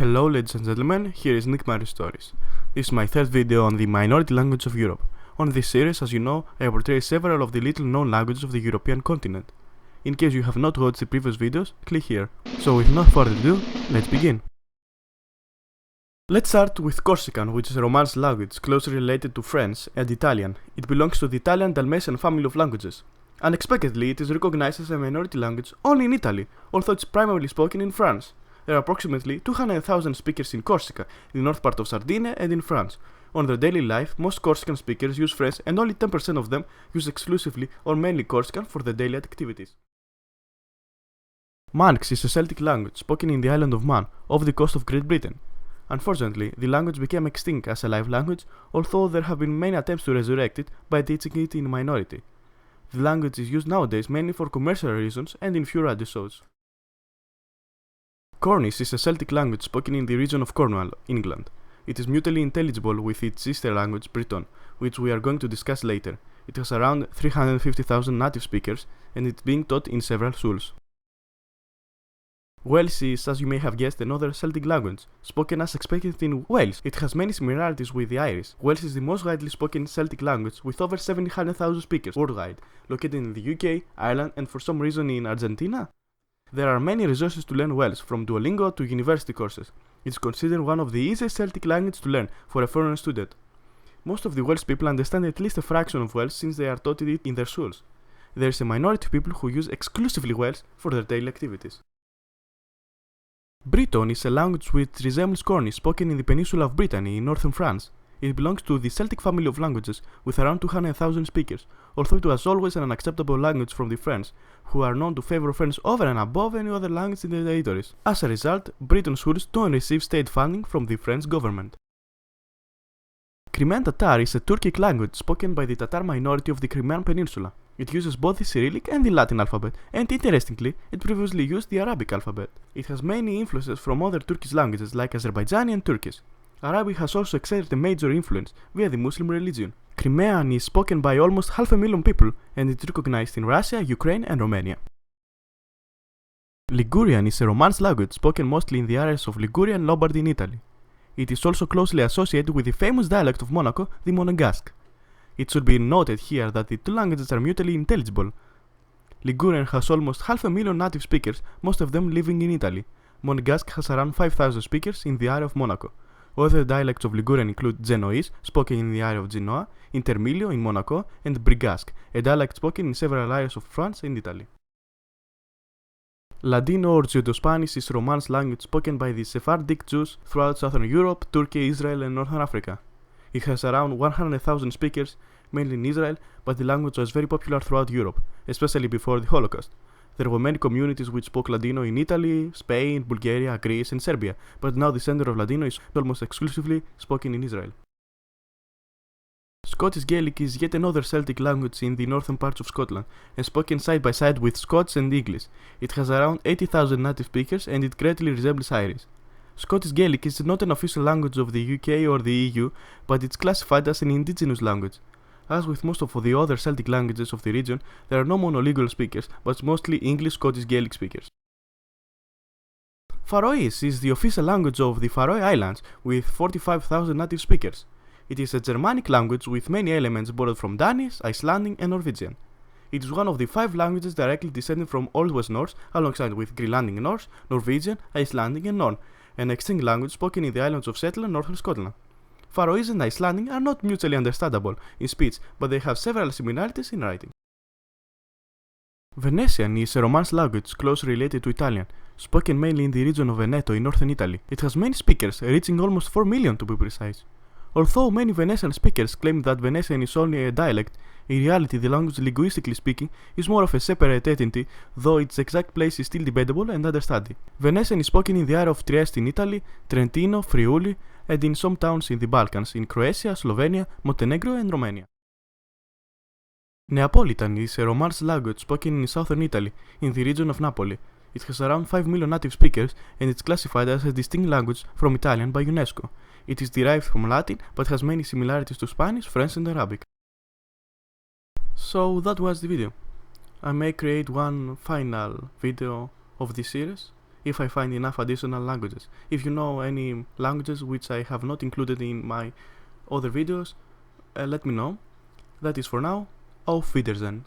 Hello ladies and gentlemen, here is Nick Mario Stories. This is my third video on the minority language of Europe. On this series, as you know, I portray several of the little known languages of the European continent. In case you have not watched the previous videos, click here. So with no further ado, let's begin. Let's start with Corsican, which is a Romance language closely related to French and Italian. It belongs to the Italian-Dalmatian family of languages. Unexpectedly, it is recognized as a minority language only in Italy, although it's primarily spoken in France. There are approximately 200,000 speakers in Corsica, in the north part of Sardinia and in France. On their daily life, most Corsican speakers use French and only 10% of them use exclusively or mainly Corsican for their daily activities. Manx is a Celtic language spoken in the island of Man, off the coast of Great Britain. Unfortunately, the language became extinct as a live language, although there have been many attempts to resurrect it by teaching it in minority. The language is used nowadays mainly for commercial reasons and in few radio shows. Cornish is a Celtic language spoken in the region of Cornwall, England. It is mutually intelligible with its sister language Breton, which we are going to discuss later. It has around 350,000 native speakers and it's being taught in several schools. Welsh is, as you may have guessed, another Celtic language, spoken as expected in Wales. It has many similarities with the Irish. Welsh is the most widely spoken Celtic language with over 700,000 speakers worldwide, located in the UK, Ireland and for some reason in Argentina. There are many resources to learn Welsh, from Duolingo to university courses. It is considered one of the easiest Celtic languages to learn for a foreign student. Most of the Welsh people understand at least a fraction of Welsh since they are taught it in their schools. There is a minority of people who use exclusively Welsh for their daily activities. Breton is a language which resembles Cornish, spoken in the peninsula of Brittany in northern France. It belongs to the Celtic family of languages with around 200,000 speakers, although it was always an unacceptable language from the French, who are known to favor French over and above any other language in their territories. As a result, Breton schools don't receive state funding from the French government. Crimean Tatar is a Turkic language spoken by the Tatar minority of the Crimean Peninsula. It uses both the Cyrillic and the Latin alphabet, and interestingly, it previously used the Arabic alphabet. It has many influences from other Turkish languages like Azerbaijani and Turkish. Arabic has also exerted a major influence via the Muslim religion. Crimean is spoken by almost 500,000 people and is recognized in Russia, Ukraine and Romania. Ligurian is a Romance language spoken mostly in the areas of Liguria and Lombardy in Italy. It is also closely associated with the famous dialect of Monaco, the Monegasque. It should be noted here that the two languages are mutually intelligible. Ligurian has almost 500,000 native speakers, most of them living in Italy. Monegasque has around 5,000 speakers in the area of Monaco. Other dialects of Ligurian include Genoese, spoken in the area of Genoa, Intermilio in Monaco, and Brigasque, a dialect spoken in several areas of France and Italy. Ladino or Judo-Spanish is a Romance language spoken by the Sephardic Jews throughout southern Europe, Turkey, Israel and northern Africa. It has around 100,000 speakers, mainly in Israel, but the language was very popular throughout Europe, especially before the Holocaust. There were many communities which spoke Ladino in Italy, Spain, Bulgaria, Greece and Serbia, but now the center of Ladino is almost exclusively spoken in Israel. Scottish Gaelic is yet another Celtic language in the northern parts of Scotland, and spoken side by side with Scots and English. It has around 80,000 native speakers and it greatly resembles Irish. Scottish Gaelic is not an official language of the UK or the EU, but it's classified as an indigenous language. As with most of the other Celtic languages of the region, there are no monolingual speakers, but mostly English Scottish Gaelic speakers. Faroese is the official language of the Faroe Islands, with 45,000 native speakers. It is a Germanic language with many elements borrowed from Danish, Icelandic and Norwegian. It is one of the 5 languages directly descended from Old West Norse, alongside with Greenlandic Norse, Norwegian, Icelandic and Norn, an extinct language spoken in the islands of Shetland and northern Scotland. Faroese and Icelandic are not mutually understandable in speech, but they have several similarities in writing. Venetian is a Romance language closely related to Italian, spoken mainly in the region of Veneto in northern Italy. It has many speakers, reaching almost 4 million to be precise. Although many Venetian speakers claim that Venetian is only a dialect, in reality the language linguistically speaking is more of a separate entity, though its exact place is still debatable and under study. Venetian is spoken in the area of Trieste in Italy, Trentino, Friuli, and in some towns in the Balkans, in Croatia, Slovenia, Montenegro and Romania. Neapolitan is a Romance language spoken in southern Italy, in the region of Napoli. It has around 5 million native speakers and it's classified as a distinct language from Italian by UNESCO. It is derived from Latin but has many similarities to Spanish, French and Arabic. So that was the video. I may create one final video of this series if I find enough additional languages. If you know any languages which I have not included in my other videos, let me know. That is for now. Auf Wiedersehen.